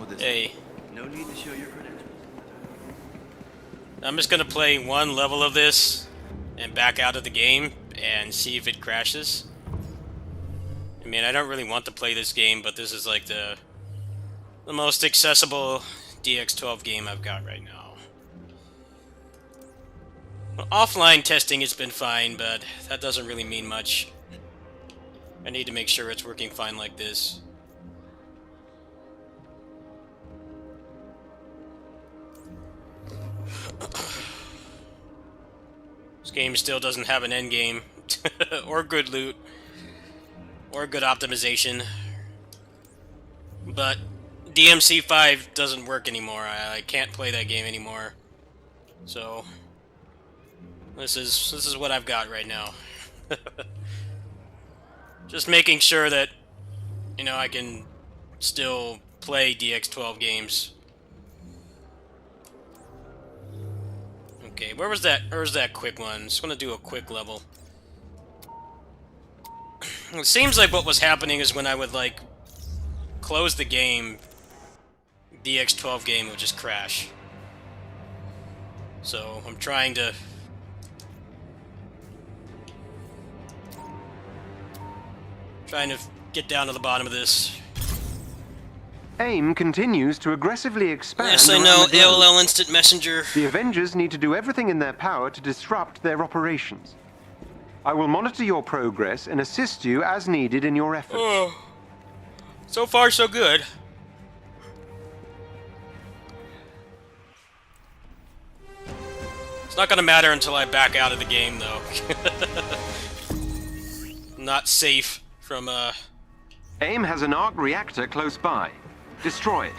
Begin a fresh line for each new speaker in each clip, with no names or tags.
with this.
Hey.
No need to show your credentials.
I'm just gonna play one level of this and back out of the game and see if it crashes. I mean, I don't really want to play this game, but this is like the most accessible DX12 game I've got right now. Well, offline testing has been fine, but that doesn't really mean much. I need to make sure it's working fine like this. This game still doesn't have an end game, or good loot, or good optimization. But DMC5 doesn't work anymore. I can't play that game anymore. So this is what I've got right now. Just making sure that, you know, I can still play DX12 games. Okay, where was that quick one? Just gonna do a quick level. It seems like what was happening is when I would, like, close the game, DX12 game would just crash. So, I'm trying to get down to the bottom of this.
AIM continues to aggressively expand.
Yes, I know, AOL Instant Messenger.
The Avengers need to do everything in their power to disrupt their operations. I will monitor your progress and assist you as needed in your efforts.
Oh, so far, so good. It's not gonna matter until I back out of the game, though. Not safe from,
AIM has an arc reactor close by. Destroy it.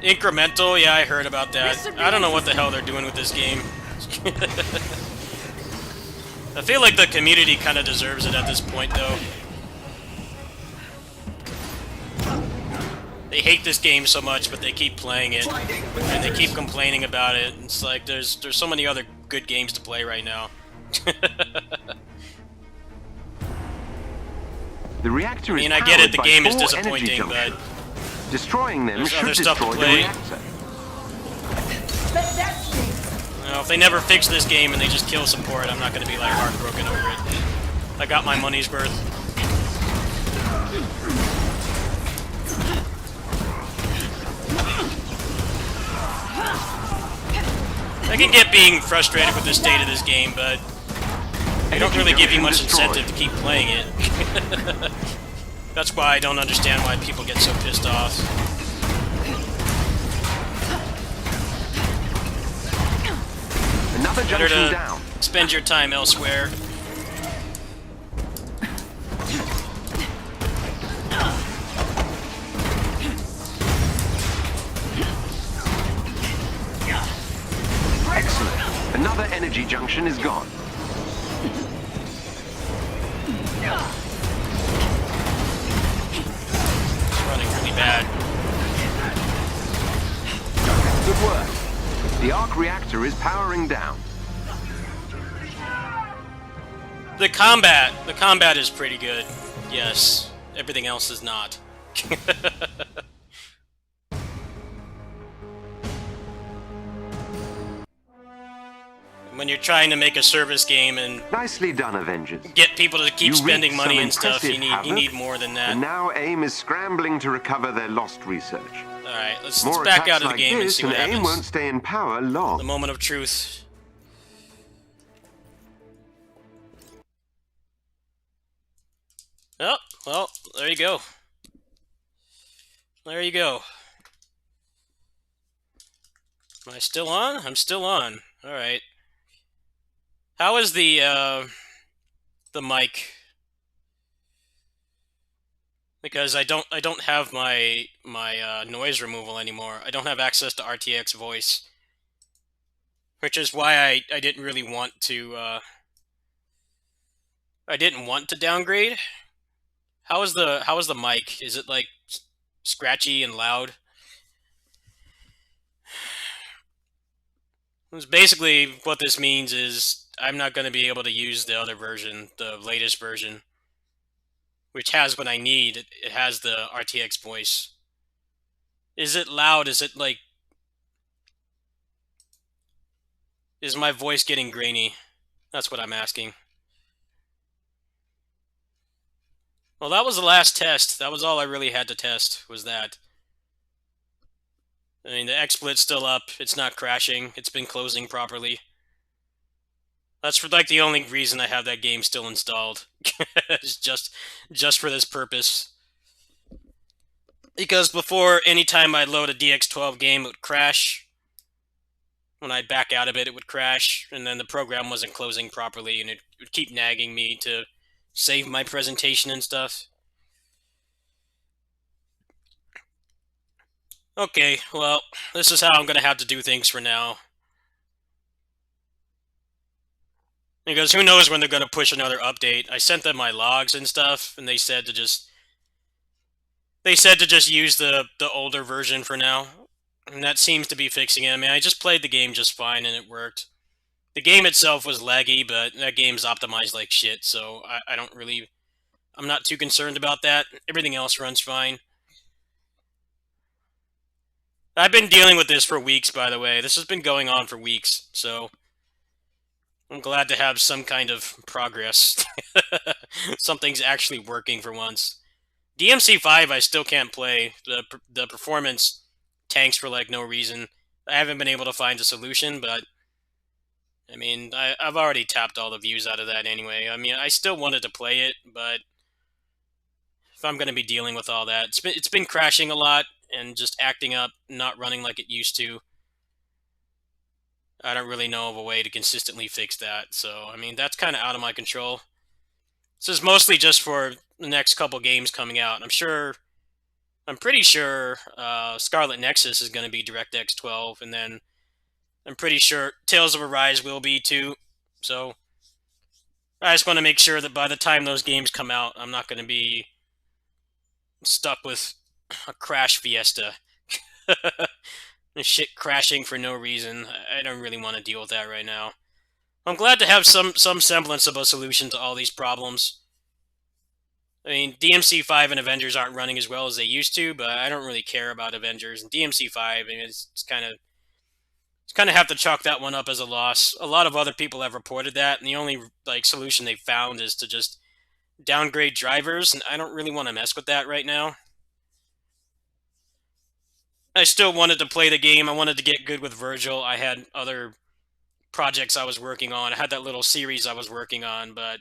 Incremental? Yeah, I heard about that. I don't know what the hell they're doing with this game. I feel like the community kind of deserves it at this point, though. They hate this game so much, but they keep playing it, and they keep complaining about it. It's like there's so many other good games to play right now.
The reactor
I mean,
is
I get it, the
powered
game
by
is
4
disappointing,
energy
but
junctions. Destroying them
there's
should
other stuff to
destroy the
play.
reactor.
You know, if they never fix this game and they just kill support, I'm not going to be like heartbroken over it. I got my money's worth. I can get being frustrated with the state of this game, but they don't really give you much incentive to keep playing it. That's why I don't understand why people get so pissed off.
Another
Better
junction
to
down.
spend your time elsewhere.
Excellent. Another energy junction is gone.
It's running really bad.
Good work. The arc reactor is powering down.
The combat is pretty good. Yes, everything else is not. When you're trying to make a service game and
Nicely done, Avengers.
get people to keep
You
spending
wreaked
money
some
and stuff, you
impressive
need
havoc,
more than
And
that.
now AIM is scrambling to recover their lost research.
Alright, let's
More
back
attacks
out of the
like
game and
this,
see what
AIM
happens.
won't stay in power
The
long.
moment of truth. Oh, well, there you go. There you go. Am I still on? I'm still on. Alright. How is the mic? Because I don't have my noise removal anymore. I don't have access to RTX voice. Which is why I didn't really want to I didn't want to downgrade. How is the mic? Is it like scratchy and loud? Basically, what this means is I'm not going to be able to use the other version, the latest version, which has what I need. It has the RTX voice. Is it loud? Is it like... Is my voice getting grainy? That's what I'm asking. Well, that was the last test. That was all I really had to test, was that. I mean, the XSplit's still up. It's not crashing. It's been closing properly. That's for, like, the only reason I have that game still installed. It's just for this purpose. Because before, anytime I'd load a DX12 game, it would crash. When I'd back out of it, it would crash, and then the program wasn't closing properly, and it would keep nagging me to save my presentation and stuff. Okay, well, this is how I'm going to have to do things for now. Because who knows when they're going to push another update. I sent them my logs and stuff, and they said to just... They said to just use the older version for now. And that seems to be fixing it. I mean, I just played the game just fine, and it worked. The game itself was laggy, but that game's optimized like shit, so I don't really... I'm not too concerned about that. Everything else runs fine. I've been dealing with this for weeks, by the way. This has been going on for weeks, so... I'm glad to have some kind of progress. Something's actually working for once. DMC5 I still can't play. The performance tanks for, like, no reason. I haven't been able to find a solution, but... I mean, I've already tapped all the views out of that anyway. I mean, I still wanted to play it, but... If I'm going to be dealing with all that... It's been crashing a lot, and just acting up, not running like it used to. I don't really know of a way to consistently fix that, so, I mean, that's kind of out of my control. This is mostly just for the next couple games coming out. I'm pretty sure Scarlet Nexus is going to be DirectX 12, and then I'm pretty sure Tales of Arise will be too, so I just want to make sure that by the time those games come out, I'm not going to be stuck with a crash fiesta. Shit crashing for no reason. I don't really want to deal with that right now. I'm glad to have some semblance of a solution to all these problems. I mean, DMC5 and Avengers aren't running as well as they used to, but I don't really care about Avengers. And DMC5, I mean, it's kind of have to chalk that one up as a loss. A lot of other people have reported that, and the only, like, solution they've found is to just downgrade drivers, and I don't really want to mess with that right now. I still wanted to play the game. I wanted to get good with Virgil. I had other projects I was working on. I had that little series I was working on, but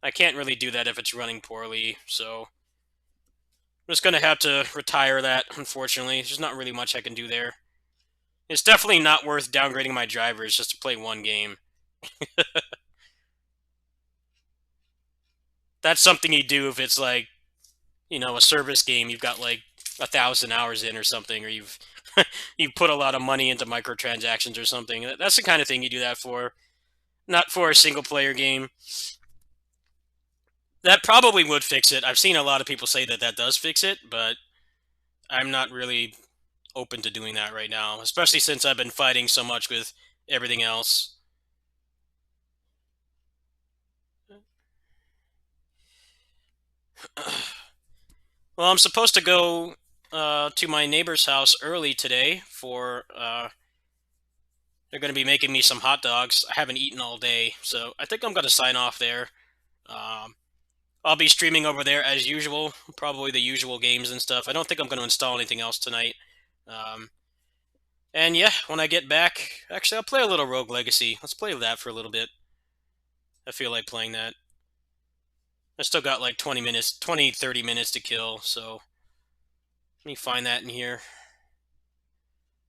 I can't really do that if it's running poorly, so I'm just going to have to retire that, unfortunately. There's not really much I can do there. It's definitely not worth downgrading my drivers just to play one game. That's something you do if it's like, you know, a service game you've got like 1,000 hours in or something, or you've put a lot of money into microtransactions or something. That's the kind of thing you do that for, not for a single player game. That probably would fix it. I've seen a lot of people say that that does fix it, but I'm not really open to doing that right now, especially since I've been fighting so much with everything else. Well, I'm supposed to go to my neighbor's house early today for... they're going to be making me some hot dogs. I haven't eaten all day, so I think I'm going to sign off there. I'll be streaming over there as usual, probably the usual games and stuff. I don't think I'm going to install anything else tonight. And yeah, when I get back... Actually, I'll play a little Rogue Legacy. Let's play that for a little bit. I feel like playing that. I still got like 20 minutes, 30 minutes to kill, so... Let me find that in here.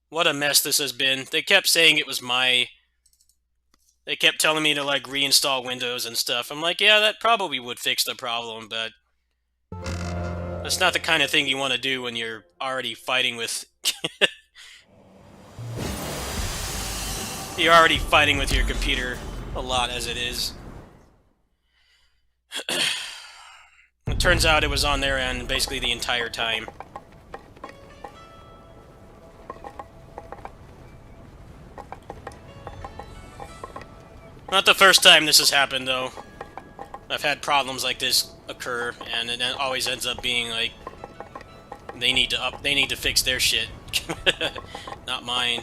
What a mess this has been. They kept saying it was my... They kept telling me to, like, reinstall Windows and stuff. I'm like, yeah, that probably would fix the problem, but... That's not the kind of thing you want to do when you're already fighting with... You're already fighting with your computer a lot as it is. It turns out it was on their end basically the entire time. Not the first time this has happened, though. I've had problems like this occur, and it always ends up being like they need to fix their shit. Not mine.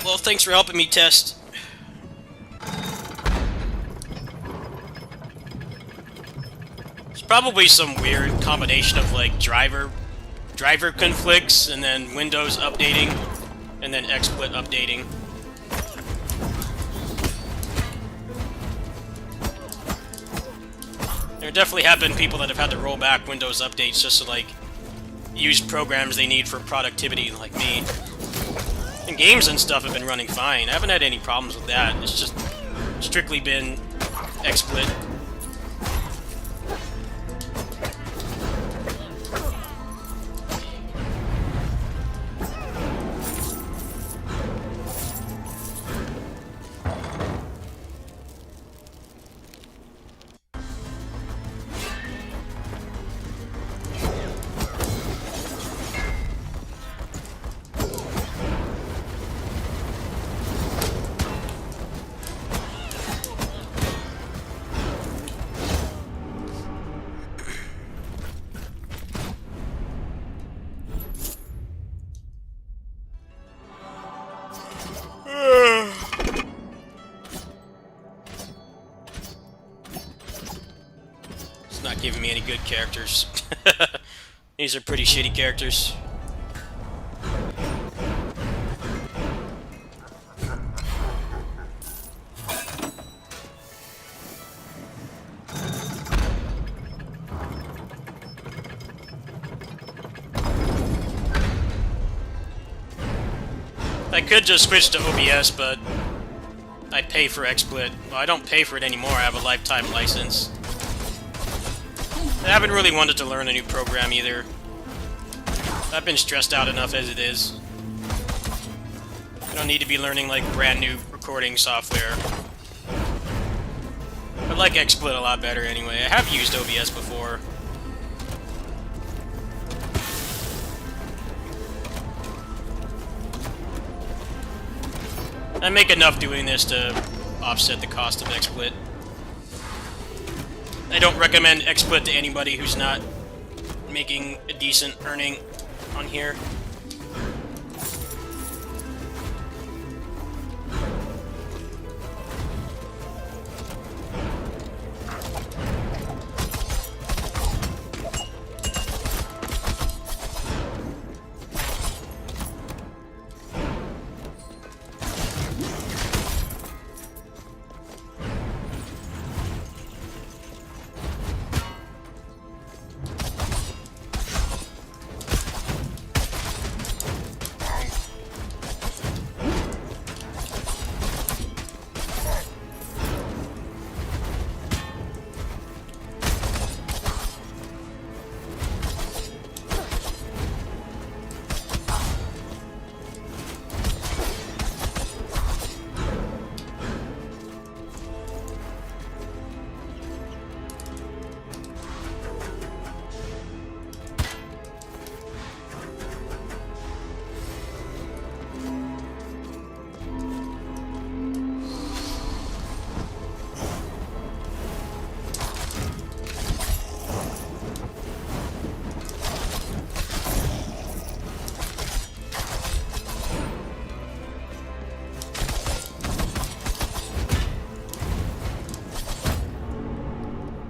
Well, thanks for helping me test. It's probably some weird combination of like driver conflicts and then Windows updating and then XSplit updating. There definitely have been people that have had to roll back Windows updates just to like use programs they need for productivity, like me. And games and stuff have been running fine. I haven't had any problems with that. It's just strictly been XSplit. It's not giving me any good characters. These are pretty shitty characters. I could just switch to OBS, but I pay for XSplit. Well, I don't pay for it anymore. I have a lifetime license. I haven't really wanted to learn a new program either. I've been stressed out enough as it is. I don't need to be learning like brand new recording software. I like XSplit a lot better anyway. I have used OBS before. I make enough doing this to offset the cost of XSplit. I don't recommend XSplit to anybody who's not making a decent earning on here.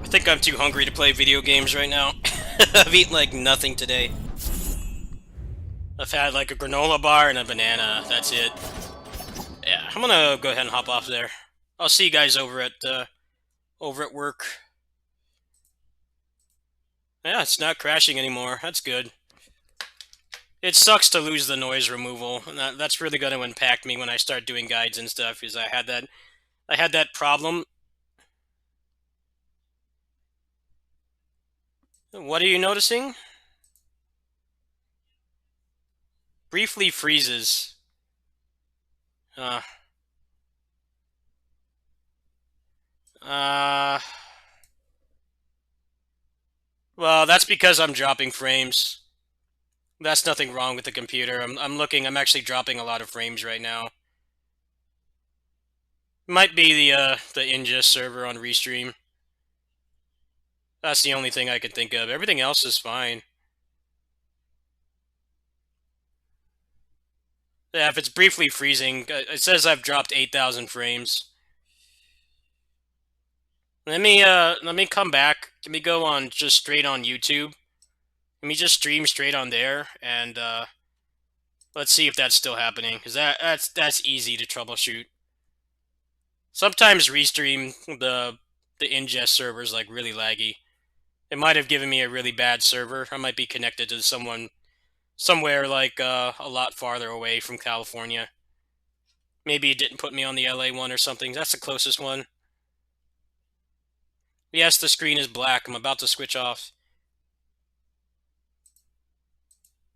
I think I'm too hungry to play video games right now. I've eaten like nothing today. I've had like a granola bar and a banana. That's it. Yeah, I'm gonna go ahead and hop off there. I'll see you guys over at work. Yeah, it's not crashing anymore. That's good. It sucks to lose the noise removal, and that's really gonna impact me when I start doing guides and stuff. Because I had that problem. What are you noticing? Briefly freezes. Well, that's because I'm dropping frames. That's nothing wrong with the computer. I'm looking, I'm actually dropping a lot of frames right now. Might be the ingest server on Restream. That's the only thing I can think of. Everything else is fine. Yeah, if it's briefly freezing, it says I've dropped 8,000 frames. Let me come back. Let me go on just straight on YouTube. Let me just stream straight on there, and let's see if that's still happening. Cause that's easy to troubleshoot. Sometimes Restream the ingest server is like really laggy. It might have given me a really bad server. I might be connected to someone somewhere like a lot farther away from California. Maybe it didn't put me on the LA one or something. That's the closest one. Yes, the screen is black. I'm about to switch off.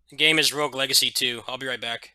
The game is Rogue Legacy 2. I'll be right back.